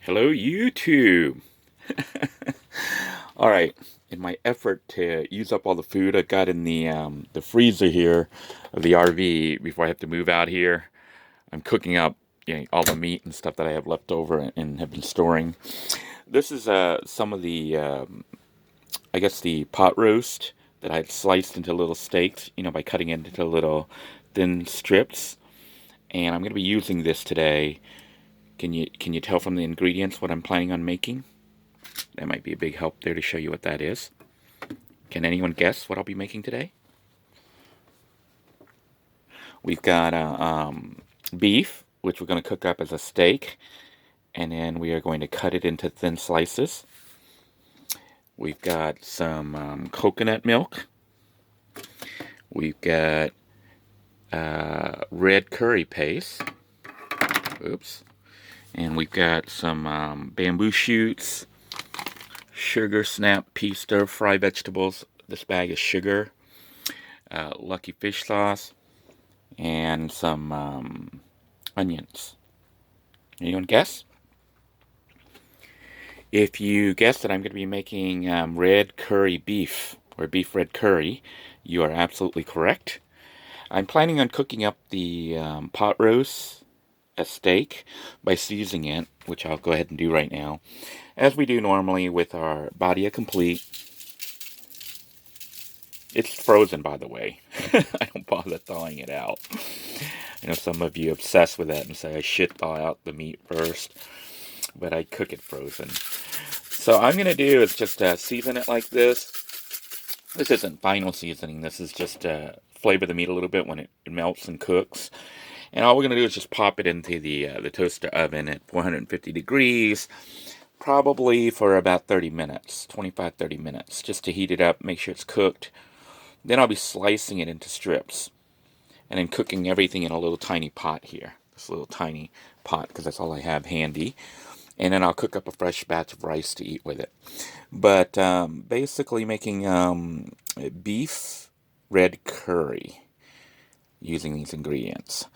Hello, YouTube. All right. In my effort to use up all the food I've got in the freezer here of the RV before I have to move out here, I'm cooking up all the meat and stuff that I have left over and have been storing. This is some of the I guess the pot roast that I've sliced into little steaks, by cutting it into little thin strips. And I'm going to be using this today. Can you tell from the ingredients what I'm planning on making? That might be a big help there to show you what that is. Can anyone guess what I'll be making today? We've got beef, which we're going to cook up as a steak, and then we are going to cut it into thin slices. We've got some coconut milk. We've got red curry paste. Oops. And we've got some bamboo shoots, sugar snap pea stir fry vegetables. This bag is sugar, lucky fish sauce, and some onions. Anyone guess? If you guess that I'm going to be making red curry beef, or beef red curry, you are absolutely correct. I'm planning on cooking up the pot roast, a steak, by seasoning it, which I'll go ahead and do right now, as we do normally with our Badia Complete. It's frozen, by the way. I don't bother thawing it out. I know some of you obsess with that and say I should thaw out the meat first, but I cook it frozen. So all I'm going to do is just season it like this. This isn't final seasoning. This is just flavor the meat a little bit when it melts and cooks. And all we're going to do is just pop it into the toaster oven at 450 degrees, probably for about 30 minutes, 25-30 minutes, just to heat it up, make sure it's cooked. Then I'll be slicing it into strips and then cooking everything in a little tiny pot here. This little tiny pot, because that's all I have handy. And then I'll cook up a fresh batch of rice to eat with it. But basically making beef red curry using these ingredients.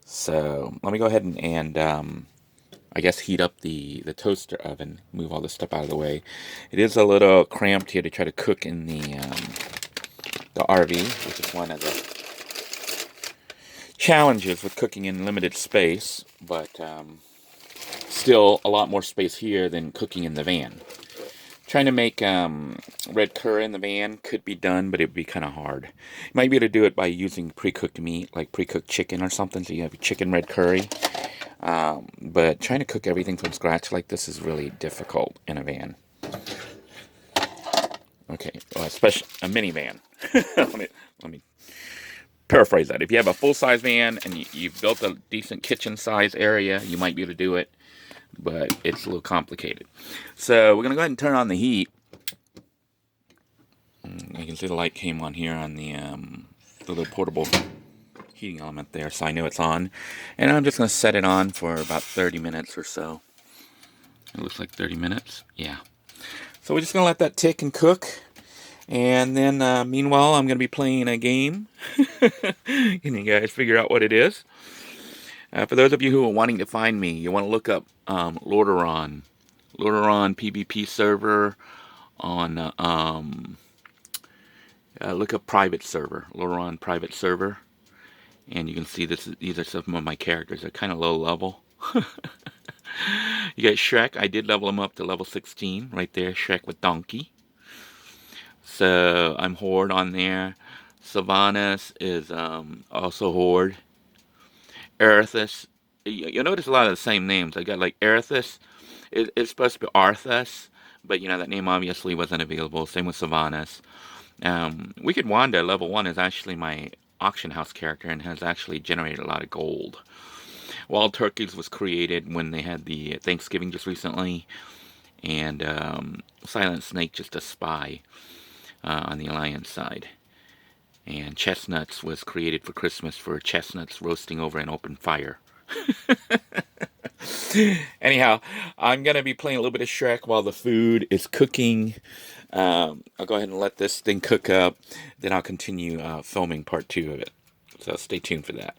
So let me go ahead and I guess heat up the toaster oven, move all this stuff out of the way. It is a little cramped here to try to cook in the RV, which is one of the challenges with cooking in limited space, but still a lot more space here than cooking in the van. Trying to make red curry in the van could be done, but it would be kind of hard. You might be able to do it by using pre-cooked meat, like pre-cooked chicken or something, so you have chicken red curry. But trying to cook everything from scratch like this is really difficult in a van. Okay, well, especially a minivan. let me paraphrase that. If you have a full-size van and you've built a decent kitchen size area, you might be able to do it, but it's a little complicated. So we're going to go ahead and turn on the heat. You can see the light came on here on the little portable heating element there, so I know it's on. And I'm just going to set it on for about 30 minutes or so. It looks like 30 minutes. Yeah. So we're just going to let that tick and cook. And then, meanwhile, I'm going to be playing a game. Can you guys figure out what it is? For those of you who are wanting to find me, you want to look up Lordaeron. Lordaeron PvP server on, look up private server. Lordaeron private server. And you can see these are some of my characters. They're kind of low level. You got Shrek. I did level him up to level 16. Right there, Shrek with Donkey. So I'm Horde on there. Sylvanas is also Horde. Erithus. You'll notice a lot of the same names. I got like Erithus. It's supposed to be Arthas, but that name obviously wasn't available. Same with Sylvanas. Wicked Wanda, level 1, is actually my auction house character and has actually generated a lot of gold. Wild Turkeys was created when they had the Thanksgiving just recently, and Silent Snake just a spy on the Alliance side. And Chestnuts was created for Christmas for chestnuts roasting over an open fire. Anyhow, I'm going to be playing a little bit of Shrek while the food is cooking. I'll go ahead and let this thing cook up. Then I'll continue filming part 2 of it. So stay tuned for that.